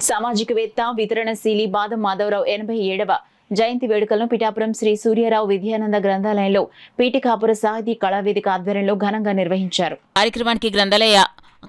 సామాజికవేత్త వితరణశీలి బాదం మాధవరావు 87వ జయంతి వేడుకలను పిఠాపురం శ్రీ సూర్యారావు విద్యానంద గ్రంథాలయంలో పీఠికాపుర సాహితీ కళావేదిక ఆధ్వర్యంలో ఘనంగా నిర్వహించారు. కార్యక్రమానికి గ్రంథాలయ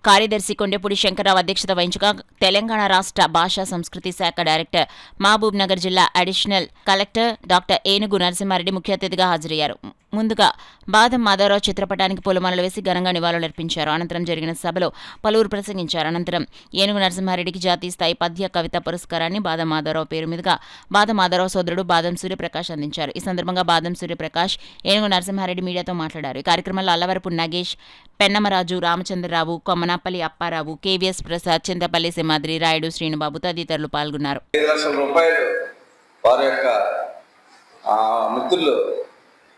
కార్యదర్శి కొండపూడి శంకర్రావు అధ్యక్షత వహించగా తెలంగాణ రాష్ట్ర భాషా సంస్కృతి శాఖ డైరెక్టర్ మహబూబ్ నగర్ జిల్లా అడిషనల్ కలెక్టర్ డాక్టర్ ఏనుగు నరసింహారెడ్డి ముఖ్య అతిథిగా హాజరయ్యారు. ముందుగా బాదం మాధవరావు చిత్రపటానికి పూలమాలలు వేసి ఘనంగా నివాళులర్పించారు. అనంతరం జరిగిన సభలో పలువురు ప్రసంగించారు. అనంతరం ఏనుగు నరసింహారెడ్డికి జాతీయ స్థాయి పద్య కవిత పురస్కారాన్ని బాదం మాధవరావు పేరు మీదుగా బాదం మాధవరావు సోదరుడు బాదం సూర్యప్రకాష్ అందించారు. ఈ సందర్భంగా బాదం సూర్యప్రకాష్ ఏనుగు నరసింహారెడ్డి మీడియాతో మాట్లాడారు. ఈ కార్యక్రమంలో అల్లవరపు నగేష్, పెన్నమరాజు, రామచంద్రరావు, కొమ్మనాపల్లి అప్పారావు, కేవీఎస్ ప్రసాద్, చింతపల్లి సింహాద్రి, రాయుడు, శ్రీనుబాబు తదితరులు పాల్గొన్నారు.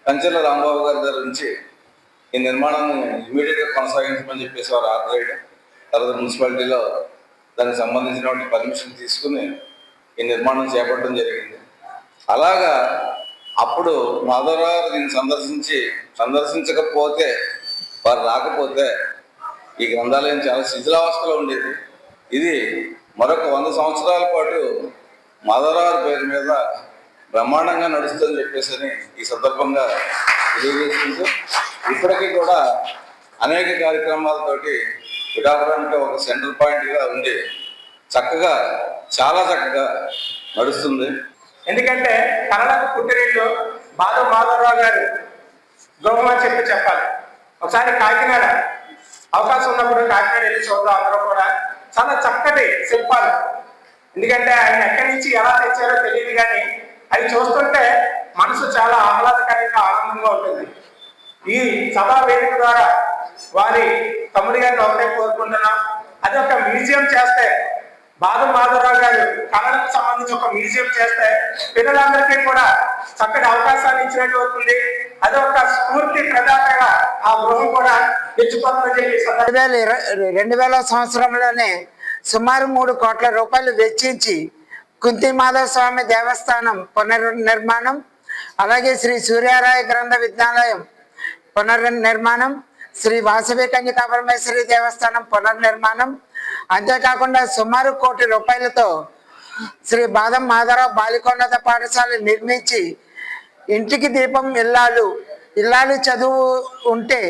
కంచెల రాంబాబు గారి దగ్గర నుంచి ఈ నిర్మాణాన్ని ఇమీడియట్గా కొనసాగించమని చెప్పేసి వారు ఆర్డర్ చేయడం, తర్వాత మున్సిపాలిటీలో దానికి సంబంధించినటువంటి పర్మిషన్ తీసుకుని ఈ నిర్మాణం చేపట్టడం జరిగింది. అలాగా అప్పుడు మాధవరావు దీన్ని సందర్శించకపోతే, వారు రాకపోతే ఈ గ్రంథాలయం చాలా శిథిలావస్థలో ఉండేది. ఇది మరొక 100 సంవత్సరాల పాటు మాధవరావు పేరు మీద బ్రహ్మాండంగా నడుస్తుందని చెప్పేసి ఈ సందర్భంగా తెలియజేసుకుంటూ, ఇప్పటికీ కూడా అనేక కార్యక్రమాలతోటి పిఠాపురానికి ఒక సెంట్రల్ పాయింట్గా ఉండి చాలా చక్కగా నడుస్తుంది. ఎందుకంటే కన్నడకు పుట్టినీళ్ళు బాదం మాధవరావు గారు గౌరవ చెప్పాలి. ఒకసారి కాకినాడ అవకాశం ఉన్నప్పుడు కాకినాడ వెళ్ళి చూద్దాం. అందరూ కూడా చాలా చక్కటి శిల్పాలు. ఎందుకంటే ఆయన ఎక్కడి నుంచి ఎలా తెచ్చారో తెలియదు, కానీ అవి చూస్తుంటే మనసు చాలా ఆహ్లాదకరంగా ఆనందంగా ఉంటుంది. ఈ సభా వేదిక ద్వారా వారి తమ్ముడి గారిని ఒకటే కోరుకుంటున్నాం, అది ఒక మ్యూజియం చేస్తే, బాదం మాధవరావు గారు కళలకు సంబంధించి ఒక మ్యూజియం చేస్తే పిల్లలందరికీ కూడా చక్కటి అవకాశాలు ఇచ్చినట్టు అవుతుంది. అది ఒక స్ఫూర్తి ప్రదాతగా ఆ గృహం కూడా తెచ్చుకోవాలని చెప్పి 2000 సంవత్సరంలోనే సుమారు 3 కోట్ల రూపాయలు వెచ్చించి కుంతి మాధవ స్వామి దేవస్థానం పునర్నిర్మాణం, అలాగే శ్రీ సూర్యారాయ గ్రంథ విద్యాలయం పునర్నిర్మాణం, శ్రీ వాసవి కన్యకా పరమేశ్వరి దేవస్థానం పునర్నిర్మాణం, అంతేకాకుండా సుమారు 1 కోటి రూపాయలతో శ్రీ బాదం మాధవరావు బాలికోన్నత పాఠశాల నిర్మించి ఇంటికి దీపం ఇల్లాలు చదువు ఉంటే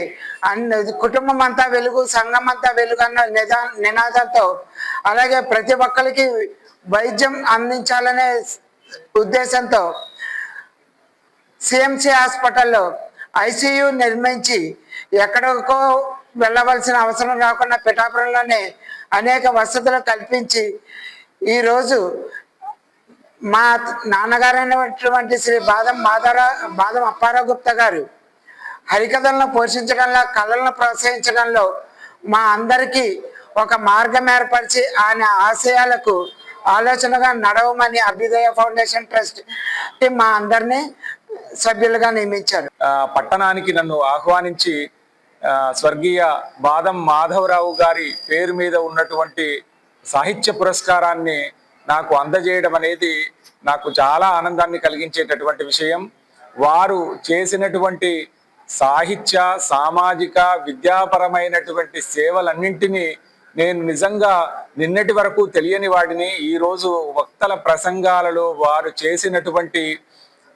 కుటుంబం అంతా వెలుగు, సంఘం అంతా వెలుగు అన్న నినాదంతో, అలాగే ప్రతి ఒక్కరికి వైద్యం అందించాలనే ఉద్దేశంతో సిఎంసి హాస్పిటల్లో ఐసీయూ నిర్మించి ఎక్కడికో వెళ్ళవలసిన అవసరం రాకుండా పిఠాపురంలోనే అనేక వసతులు కల్పించి ఈరోజు మా నాన్నగారైనటువంటి శ్రీ బాదం అప్పారావు గుప్తా గారు హరికథలను పోషించడంలో, కళలను ప్రోత్సహించడంలో మా అందరికీ ఒక మార్గం ఏర్పరిచి ఆయన ఆశయాలకు ఆలోచనగా నడవమని అభ్యుదయ ఫౌండేషన్ ట్రస్ట్ మా అందరినీ సభ్యులుగా నియమించారు. పట్టణానికి నన్ను ఆహ్వానించి స్వర్గీయ బాదం మాధవరావు గారి పేరు మీద ఉన్నటువంటి సాహిత్య పురస్కారాన్ని నాకు అందజేయడం అనేది నాకు చాలా ఆనందాన్ని కలిగించేటటువంటి విషయం. వారు చేసినటువంటి సాహిత్య, సామాజిక, విద్యాపరమైనటువంటి సేవలన్నింటినీ నేను నిజంగా నిన్నటి వరకు తెలియని వాడిని ఈరోజు వక్తల ప్రసంగాలలో వారు చేసినటువంటి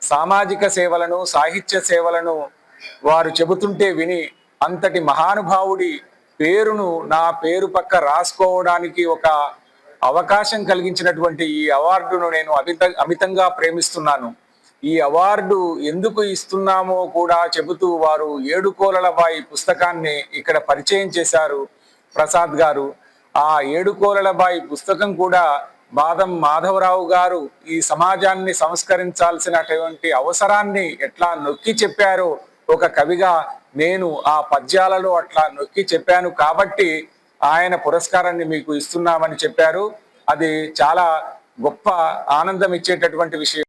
సామాజిక సేవలను, సాహిత్య సేవలను వారు చెబుతుంటే విని, అంతటి మహానుభావుడి పేరును నా పేరు పక్క రాసుకోవడానికి ఒక అవకాశం కలిగించినటువంటి ఈ అవార్డును నేను అమితంగా ప్రేమిస్తున్నాను. ఈ అవార్డు ఎందుకు ఇస్తున్నామో కూడా చెబుతూ వారు ఏడుకోలలబాయి పుస్తకాన్ని ఇక్కడ పరిచయం చేశారు ప్రసాద్ గారు. ఆ ఏడుకోలలబాయి పుస్తకం కూడా బాదం మాధవరావు గారు ఈ సమాజాన్ని సంస్కరించాల్సినటువంటి అవసరాన్ని ఎట్లా నొక్కి చెప్పారో ఒక కవిగా నేను ఆ పద్యాలలో అట్లా నొక్కి చెప్పాను కాబట్టి ఆయన పురస్కారాన్ని మీకు ఇస్తున్నామని చెప్పారు. అది చాలా గొప్ప ఆనందం ఇచ్చేటటువంటి విషయం.